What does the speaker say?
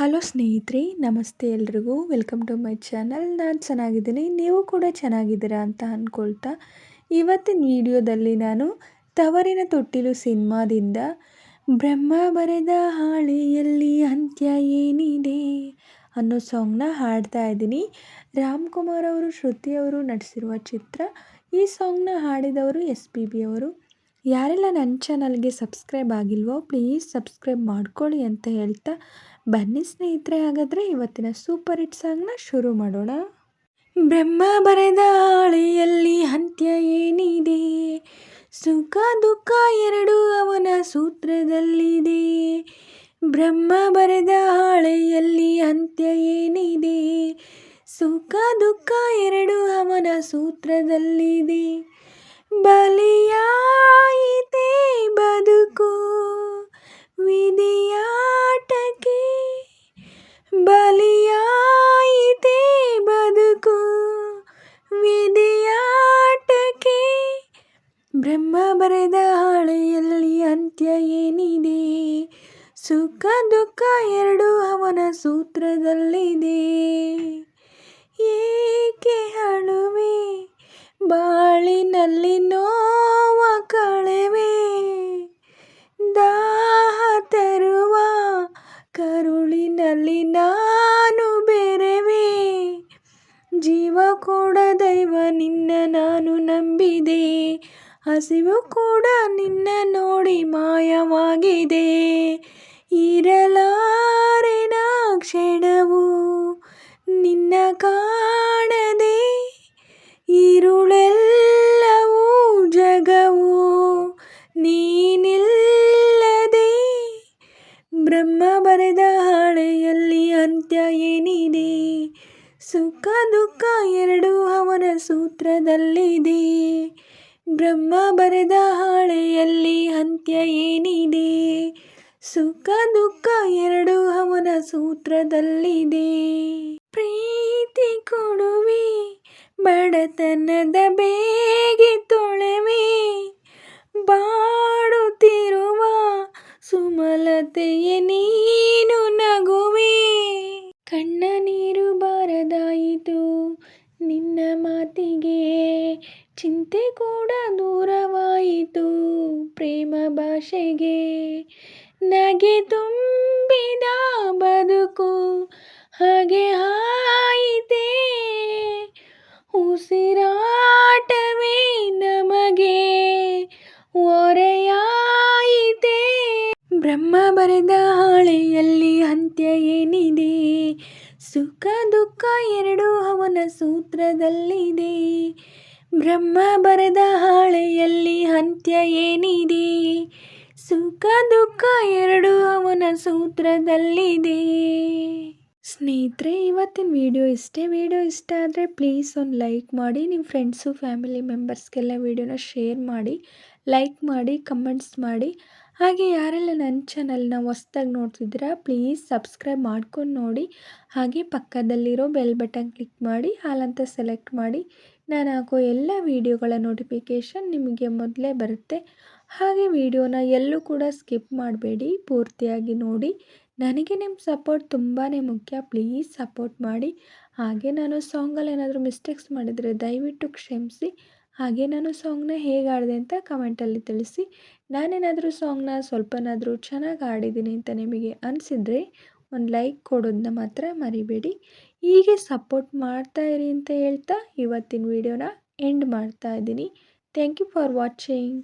Hello ಸ್ನೇಹಿತರೆ, ನಮಸ್ತೆ ಎಲ್ರಿಗೂ. Welcome to my channel. ನಾನು ಚೆನ್ನಾಗಿದ್ದೀನಿ, ನೀವು ಕೂಡ ಚೆನ್ನಾಗಿದ್ದೀರಾ ಅಂತ ಅಂದ್ಕೊಳ್ತಾ ಇವತ್ತಿನ ವಿಡಿಯೋದಲ್ಲಿ ನಾನು ತವರಿನ ತೊಟ್ಟಿಲು ಸಿನಿಮಾದಿಂದ ಬ್ರಹ್ಮ ಬರೆದ ಹಾಳೆಯಲ್ಲಿ ಅಂತ್ಯ ಏನಿದೆ ಅನ್ನೋ ಸಾಂಗ್ನ ಹಾಡ್ತಾ ಇದ್ದೀನಿ. ರಾಮ್ಕುಮಾರ್ ಅವರು, ಶ್ರುತಿ ಅವರು ನಟಿಸಿರುವ ಚಿತ್ರ. ಈ ಸಾಂಗ್ನ ಹಾಡಿದವರು SPB ಅವರು. ಯಾರೆಲ್ಲ ನನ್ನ ಚಾನಲ್ಗೆ ಸಬ್ಸ್ಕ್ರೈಬ್ ಆಗಿಲ್ವೋ ಪ್ಲೀಸ್ ಸಬ್ಸ್ಕ್ರೈಬ್ ಮಾಡ್ಕೊಳ್ಳಿ ಅಂತ ಹೇಳ್ತಾ ಬನ್ನಿ ಸ್ನೇಹಿತರೆ, ಹಾಗಾದರೆ ಇವತ್ತಿನ ಸೂಪರ್ ಹಿಟ್ ಸಾಂಗ್ನ ಶುರು ಮಾಡೋಣ. ಬ್ರಹ್ಮ ಬರೆದ ಹಾಳೆಯಲ್ಲಿ ಅಂತ್ಯ ಏನಿದೆ, ಸುಖ ದುಃಖ ಎರಡು ಅವನ ಸೂತ್ರದಲ್ಲಿದೆ. ಬ್ರಹ್ಮ ಬರೆದ ಹಾಳೆಯಲ್ಲಿ ಅಂತ್ಯ ಏನಿದೆ, ಸುಖ ದುಃಖ ಎರಡು ಅವನ ಸೂತ್ರದಲ್ಲಿದೆ. ಬಲಿಯಾಯಿತೇ ಬದುಕು ವಿಧಿಯಾಟಕ್ಕೆ, ಬಲಿಯಾಯಿತೇ ಬದುಕು ವಿಧಿಯಾಟಕ್ಕೆ. ಬ್ರಹ್ಮ ಬರೆದ ಹಾಳೆಯಲ್ಲಿ ಅಂತ್ಯ ಏನಿದೆ, ಸುಖ ದುಃಖ ಎರಡು ಅವನ ಸೂತ್ರದಲ್ಲಿದೆ. ಏಕೆ ಅಳುವೆ ಬಾಳಿನಲ್ಲಿ ನೋವ ಕಳೆವೆ, ದಾಹ ತರುವ ಕರುಳಿನಲ್ಲಿ ನಾನು ಬೆರೆವೆ. ಜೀವ ಕೂಡ ದೈವ ನಿನ್ನ ನಾನು ನಂಬಿದೆ, ಹಸಿವು ಕೂಡ ನಿನ್ನ ನೋಡಿ ಮಾಯವಾಗಿದೆ. ಇರಲಾರೆನ ಕ್ಷಣವು ನಿನ್ನ ಕಾಣದೆ, ഇരുಳೆಲ್ಲವೂ ಜಗವು ನೀನಿಲ್ಲದೆ. ಬ್ರಹ್ಮ ಬರೆದ ಹಾಳೆಯಲ್ಲಿ ಅಂತ್ಯ ಏನಿದೆ, ಸುಖ ದುಃಖ ಎರಡು ಅವನ ಸೂತ್ರದಲ್ಲಿದೆ. ಬ್ರಹ್ಮ ಬರೆದ ಹಾಳೆಯಲ್ಲಿ ಅಂತ್ಯ ಏನಿದೆ, ಸುಖ ದುಃಖ ಎರಡು ಅವನ ಸೂತ್ರದಲ್ಲಿದೆ. ಪ್ರೀತಿ ಕೊಡುವೆ ಬಡತನದ ಬೇಗೆ ತೊಳೆವೆ, ಬಾಡುತ್ತಿರುವ ಸುಮಲತೆಯೇ ನೀನು ನಗುವೆ. ಕಣ್ಣ ನೀರು ಬಾರದಾಯಿತು ನಿನ್ನ ಮಾತಿಗೆ, ಚಿಂತೆ ಕೂಡ ದೂರವಾಯಿತು ಪ್ರೇಮ ಭಾಷೆಗೆ. ನಗೆ ತುಂಬಿದ ಬದುಕು ಹಾಗೆ ಆಯಿತೆ, ಉಸಿರಾಟವೇ ನಮಗೆ ಹೊರೆಯಾಯಿತೆ. ಬ್ರಹ್ಮ ಬರೆದ ಹಾಳೆಯಲ್ಲಿ ಅಂತ್ಯ ಏನಿದೆ, ಸುಖ ದುಃಖ ಎರಡು ಅವನ ಸೂತ್ರದಲ್ಲಿದೆ. ಬ್ರಹ್ಮ ಬರೆದ ಹಾಳೆಯಲ್ಲಿ ಅಂತ್ಯ ಏನಿದೆ, ಸುಖ ದುಃಖ ಎರಡು ಅವನ ಸೂತ್ರದಲ್ಲಿದೆ. ಸ್ನೇಹಿತರೆ, ಇವತ್ತಿನ ವಿಡಿಯೋ ಇಷ್ಟೇ. ವಿಡಿಯೋ ಇಷ್ಟ ಆದರೆ ಪ್ಲೀಸ್ ಒಂದು ಲೈಕ್ ಮಾಡಿ, ನಿಮ್ಮ ಫ್ರೆಂಡ್ಸು ಫ್ಯಾಮಿಲಿ ಮೆಂಬರ್ಸ್ಗೆಲ್ಲ ವಿಡಿಯೋನ ಶೇರ್ ಮಾಡಿ, ಲೈಕ್ ಮಾಡಿ, ಕಮೆಂಟ್ಸ್ ಮಾಡಿ. ಹಾಗೆ ಯಾರೆಲ್ಲ ನನ್ನ ಚಾನಲ್ನ ಹೊಸ್ದಾಗಿ ನೋಡ್ತಿದ್ದೀರಾ ಪ್ಲೀಸ್ ಸಬ್ಸ್ಕ್ರೈಬ್ ಮಾಡ್ಕೊಂಡು ನೋಡಿ. ಹಾಗೆ ಪಕ್ಕದಲ್ಲಿರೋ ಬೆಲ್ ಬಟನ್ ಕ್ಲಿಕ್ ಮಾಡಿ ಆಲ್ ಅಂತ ಸೆಲೆಕ್ಟ್ ಮಾಡಿ. ನಾನು ಹಾಕೋ ಎಲ್ಲ ವಿಡಿಯೋಗಳ ನೋಟಿಫಿಕೇಷನ್ ನಿಮಗೆ ಮೊದಲೇ ಬರುತ್ತೆ. ಹಾಗೆ ವಿಡಿಯೋನ ಎಲ್ಲೂ ಕೂಡ ಸ್ಕಿಪ್ ಮಾಡಬೇಡಿ, ಪೂರ್ತಿಯಾಗಿ ನೋಡಿ. ನನಗೆ ನಿಮ್ಮ ಸಪೋರ್ಟ್ ತುಂಬಾ ಮುಖ್ಯ, ಪ್ಲೀಸ್ ಸಪೋರ್ಟ್ ಮಾಡಿ. ಹಾಗೆ ನಾನು ಸಾಂಗಲ್ಲಿ ಏನಾದರೂ ಮಿಸ್ಟೇಕ್ಸ್ ಮಾಡಿದರೆ ದಯವಿಟ್ಟು ಕ್ಷಮಿಸಿ. ಹಾಗೆ ನಾನು ಸಾಂಗ್ನ ಹೇಗೆ ಹಾಡಿದೆ ಅಂತ ಕಮೆಂಟಲ್ಲಿ ತಿಳಿಸಿ. ನಾನೇನಾದರೂ ಸಾಂಗ್ನ ಸ್ವಲ್ಪನಾದರೂ ಚೆನ್ನಾಗಿ ಹಾಡಿದ್ದೀನಿ ಅಂತ ನಿಮಗೆ ಅನಿಸಿದರೆ ಒಂದು ಲೈಕ್ ಕೊಡೋದನ್ನ ಮಾತ್ರ ಮರಿಬೇಡಿ. ಹೀಗೆ ಸಪೋರ್ಟ್ ಮಾಡ್ತಾ ಇರಿ ಅಂತ ಹೇಳ್ತಾ ಇವತ್ತಿನ ವಿಡಿಯೋನ ಎಂಡ್ ಮಾಡ್ತಾ ಇದ್ದೀನಿ. Thank you for watching.